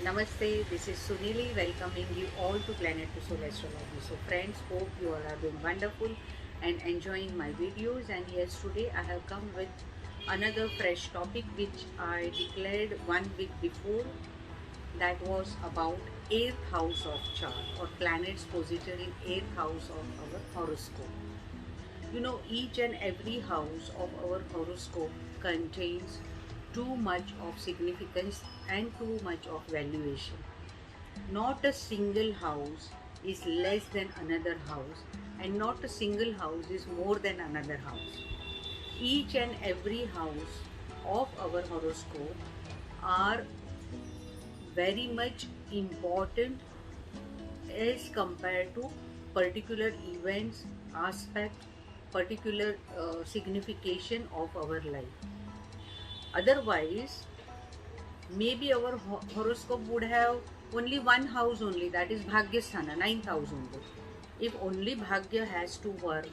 Namaste, this is Sunili welcoming you all to Planet to Soul Astrology. So, friends, hope you all are doing wonderful and enjoying my videos. And yes, today I have come with another fresh topic which I declared 1 week before, that was about 8th house of chart or planets posited in 8th house of our horoscope. Each and every house of our horoscope contains too much of significance and too much of valuation. Not a single house is less than another house, and not a single house is more than another house. Each and every house of our horoscope are very much important as compared to particular events, aspect, particular signification of our life. Otherwise, maybe our horoscope would have only one house only, that is Bhagyasthana, 9th house only. If only Bhagya has to work,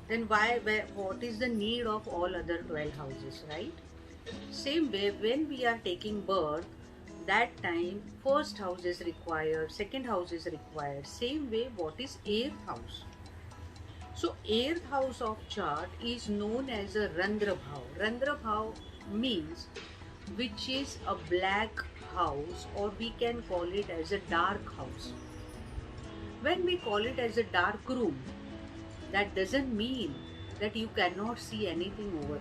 then what is the need of all other 12 houses, right? Same way, when we are taking birth, that time first house is required, second house is required. Same way, what is 8th house? So 8th house of chart is known as a Randra Bhav. Randra Bhav means which is a black house, or we can call it as a dark house. When we call it as a dark room, that doesn't mean that you cannot see anything over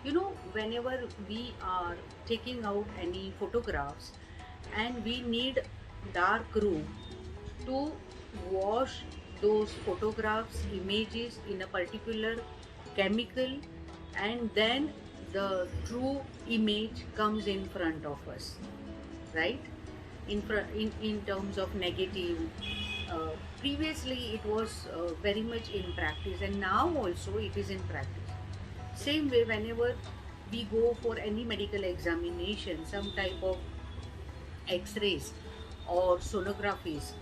there. Whenever we are taking out any photographs and we need dark room to wash those photographs, images in a particular chemical, and then the true image comes in front of us, right? In terms of negative, previously it was very much in practice, and now also it is in practice. Same way, whenever we go for any medical examination, some type of x-rays or sonographies,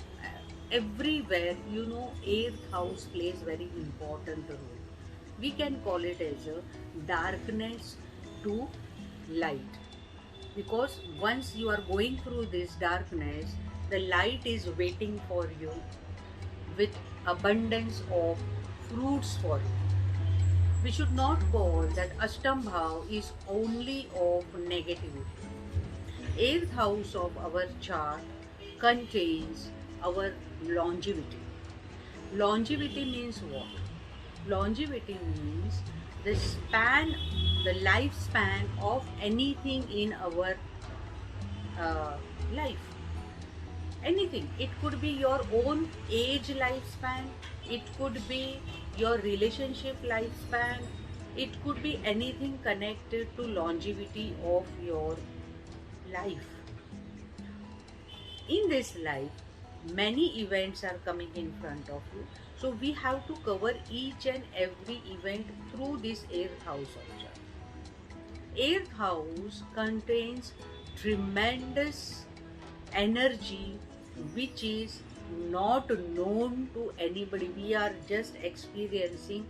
everywhere, 8th house plays very important role. We can call it as a darkness to light, because once you are going through this darkness, the light is waiting for you with abundance of fruits for you. We should not call that Ashtam Bhav is only of negativity. 8th house of our chart contains our longevity. Longevity means what? Longevity means the lifespan of anything in our life. Anything. It could be your own age lifespan, it could be your relationship lifespan, it could be anything connected to longevity of your life. In this life, many events are coming in front of you. So we have to cover each and every event through this 8th house of chart. 8th house contains tremendous energy which is not known to anybody. We are just experiencing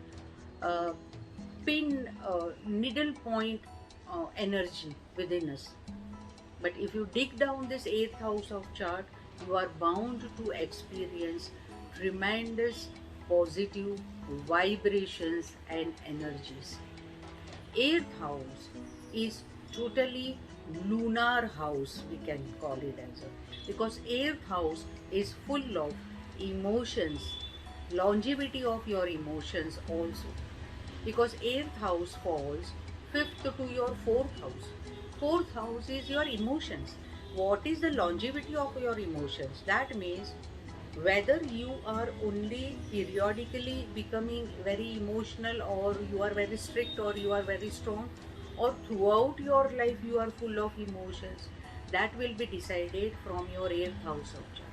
needle point energy within us. But if you dig down this 8th house of chart, you are bound to experience tremendous positive vibrations and energies. 8th house is totally lunar house, we can call it as a, because 8th house is full of emotions, longevity of your emotions also, because 8th house falls 5th to your 4th house. 4th house is your emotions. What is the longevity of your emotions? That means whether you are only periodically becoming very emotional, or you are very strict, or you are very strong, or throughout your life you are full of emotions, that will be decided from your 8th house of chart.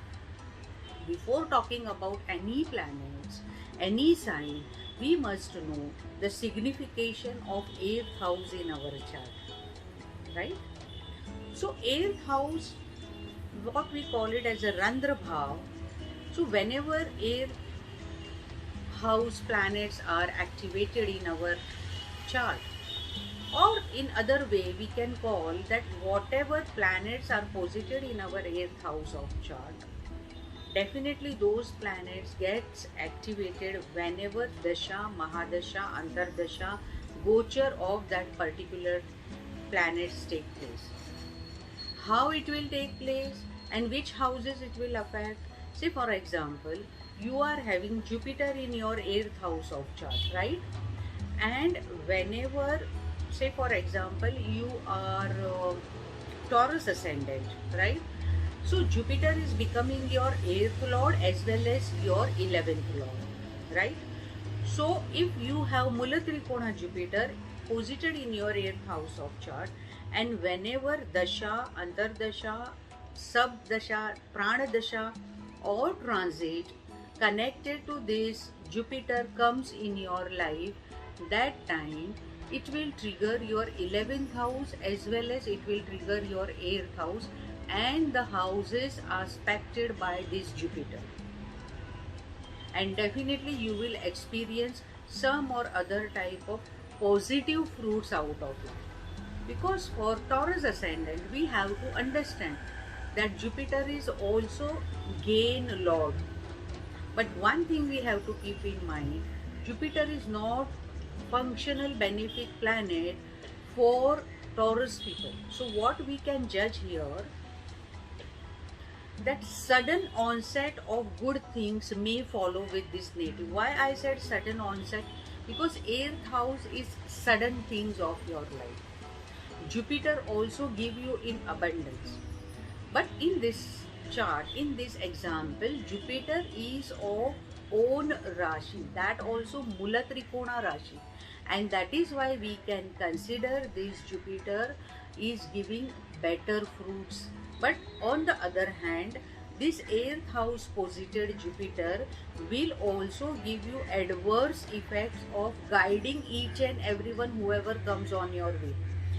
Before talking about any planets, any sign, we must know the signification of 8th house in our chart. Right? So 8th house, what we call it as a Randra Bhav. So whenever 8th house planets are activated in our chart, Or in other way, we can call that whatever planets are posited in our 8th house of chart, definitely those planets gets activated whenever Dasha, Mahadasha, Antardasha, Gochar of that particular planets take place. How it will take place and which houses it will affect. Say for example, you are having Jupiter in your 8th house of chart, right? And whenever, say for example, you are Taurus ascendant, right? So Jupiter is becoming your 8th lord as well as your 11th lord, right? So if you have Mula Trikona Jupiter posited in your 8th house of chart, and whenever Dasha, Antardasha, Sabdasha, Pranadasha or transit connected to this Jupiter comes in your life, that time it will trigger your 11th house as well as it will trigger your 8th house, and the houses are aspected by this Jupiter, and definitely you will experience some or other type of positive fruits out of it. Because for Taurus ascendant, we have to understand that Jupiter is also gain lord. But one thing we have to keep in mind, Jupiter is not functional benefic planet for Taurus people. So what we can judge here, that sudden onset of good things may follow with this native. Why I said sudden onset? Because 8th house is sudden things of your life. Jupiter also give you in abundance. But in this chart, in this example, Jupiter is of own Rashi, that also Mula Trikona Rashi. And that is why we can consider this Jupiter is giving better fruits. But on the other hand, this 8th house posited Jupiter will also give you adverse effects of guiding each and everyone whoever comes on your way,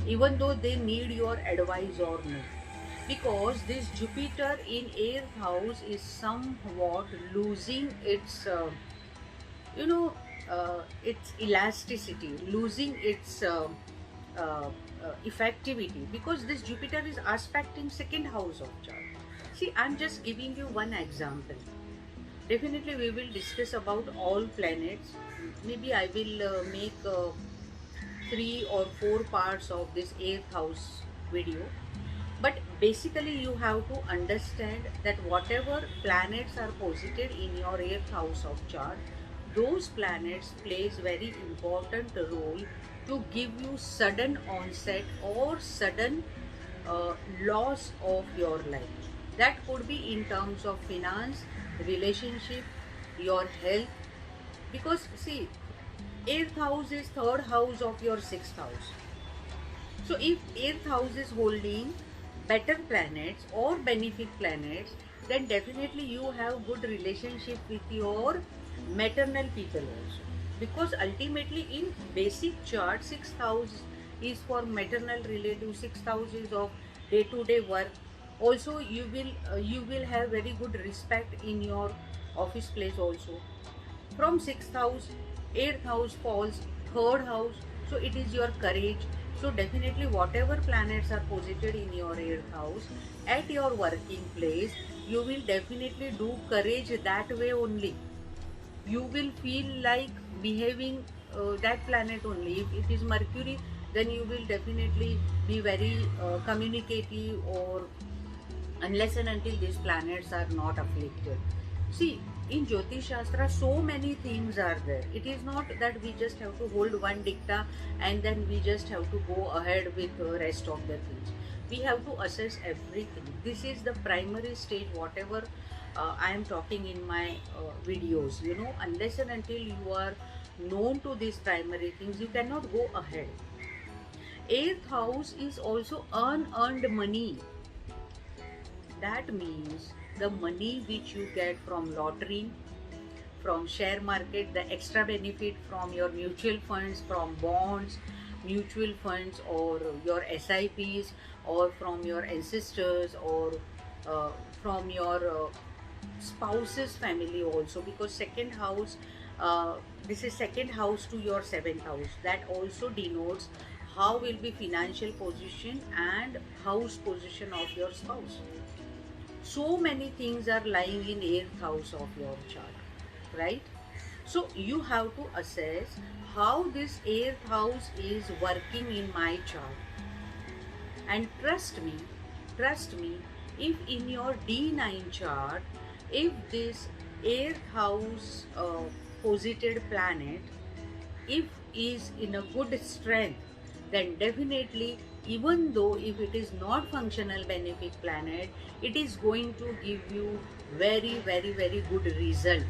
even though they need your advice or no. Because this Jupiter in 8th house is somewhat losing its, its elasticity, losing its effectivity, because this Jupiter is aspecting 2nd house of chart. See, I'm just giving you one example. Definitely we will discuss about all planets. Maybe I will make 3 or 4 parts of this 8th house video. But basically you have to understand that whatever planets are posited in your 8th house of chart, those planets plays very important role to give you sudden onset or sudden loss of your life. That could be in terms of finance, relationship, your health. Because see, 8th house is 3rd house of your 6th house. So if 8th house is holding better planets or benefic planets, then definitely you have good relationship with your maternal people also. Because ultimately in basic chart, 6th house is for maternal relative, 6th house is of day-to-day work. Also you will have very good respect in your office place also. From 6th house, 8th house falls 3rd house, so it is your courage. So definitely whatever planets are posited in your 8th house, at your working place, you will definitely do courage that way only. You will feel like behaving that planet only. If it is Mercury, then you will definitely be very communicative, or unless and until these planets are not afflicted. See, in Jyotish Shastra, so many things are there. It is not that we just have to hold one dicta and then we just have to go ahead with the rest of the things. We have to assess everything. This is the primary stage, whatever I am talking in my videos. Unless and until you are known to these primary things, you cannot go ahead. 8th house is also unearned money. That means the money which you get from lottery, from share market, the extra benefit from your mutual funds, from bonds, mutual funds, or your SIPs, or from your ancestors, or from your spouse's family also. Because 2nd house, this is 2nd house to your 7th house. That also denotes how will be financial position and house position of your spouse. So many things are lying in 8th house of your chart, right? So you have to assess how this 8th house is working in my chart. And trust me, if in your D9 chart, if this 8th house posited planet, if is in a good strength, then definitely, even though if it is not functional benefic planet, it is going to give you very good result.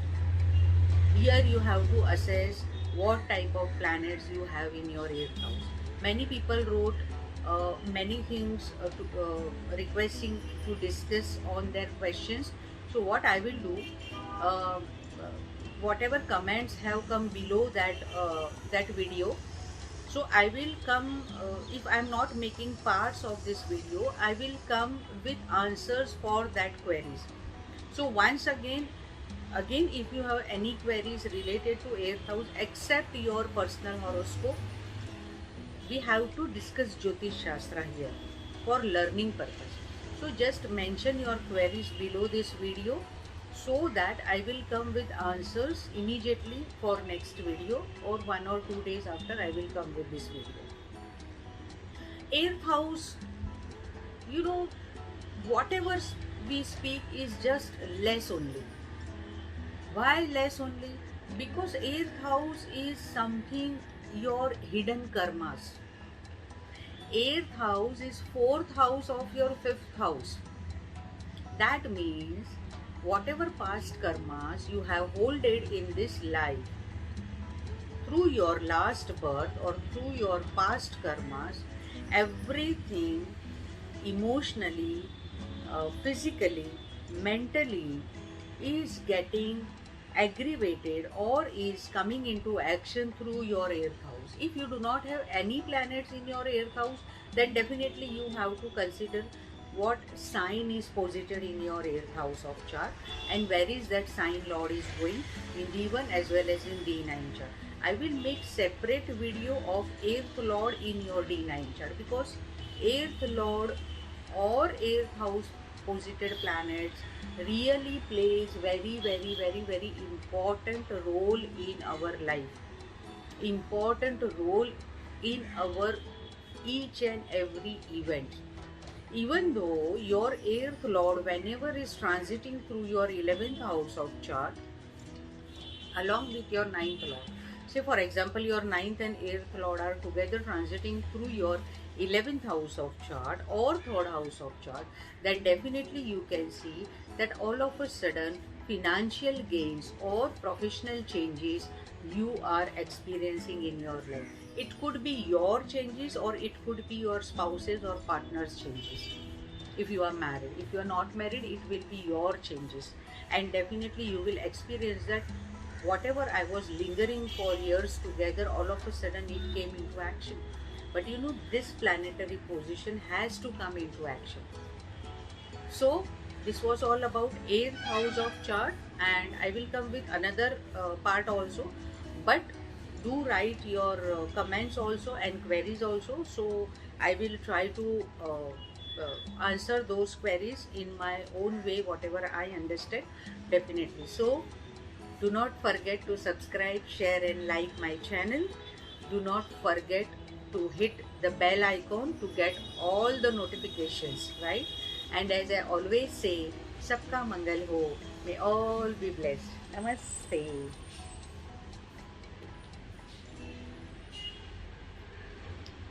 Here you have to assess what type of planets you have in your 8th house. Many people wrote many things requesting to discuss on their questions. So what I will do, uh, whatever comments have come below that video, so I will come, if I am not making parts of this video, I will come with answers for that queries. So once again, if you have any queries related to 8th house except your personal horoscope, we have to discuss Jyotish Shastra here for learning purpose. So just mention your queries below this video so that I will come with answers immediately for next video, or 1 or 2 days after I will come with this video. 8th house, you know, whatever we speak is just less only. Why less only? Because 8th house is something your hidden karmas. 8th house is 4th house of your 5th house. That means whatever past karmas you have holded in this life through your last birth or through your past karmas, everything emotionally, physically, mentally is getting aggravated or is coming into action through your 8th house. If you do not have any planets in your 8th house, then definitely you have to consider what sign is posited in your 8th house of chart and where is that sign lord is going in D1 as well as in D9 chart. I will make separate video of 8th lord in your D9 chart, because 8th lord or 8th house posited planets really plays very important role in our life, important role in our each and every event. Even though your 8th lord whenever is transiting through your 11th house of chart along with your 9th lord, say for example your 9th and 8th lord are together transiting through your 11th house of chart or 3rd house of chart, then definitely you can see that all of a sudden financial gains or professional changes you are experiencing in your life. It could be your changes or it could be your spouse's or partner's changes. If you are married, if you are not married, it will be your changes, and definitely you will experience that whatever I was lingering for years together, all of a sudden it came into action. But you know, this planetary position has to come into action. So this was all about 8th house of chart, and I will come with another part also, but do write your comments also and queries also, so I will try to answer those queries in my own way, whatever I understand, definitely. So do not forget to subscribe, share and like my channel. Do not forget to hit the bell icon to get all the notifications, right? And as I always say, Sabka Mangal Ho, may all be blessed. Namaste.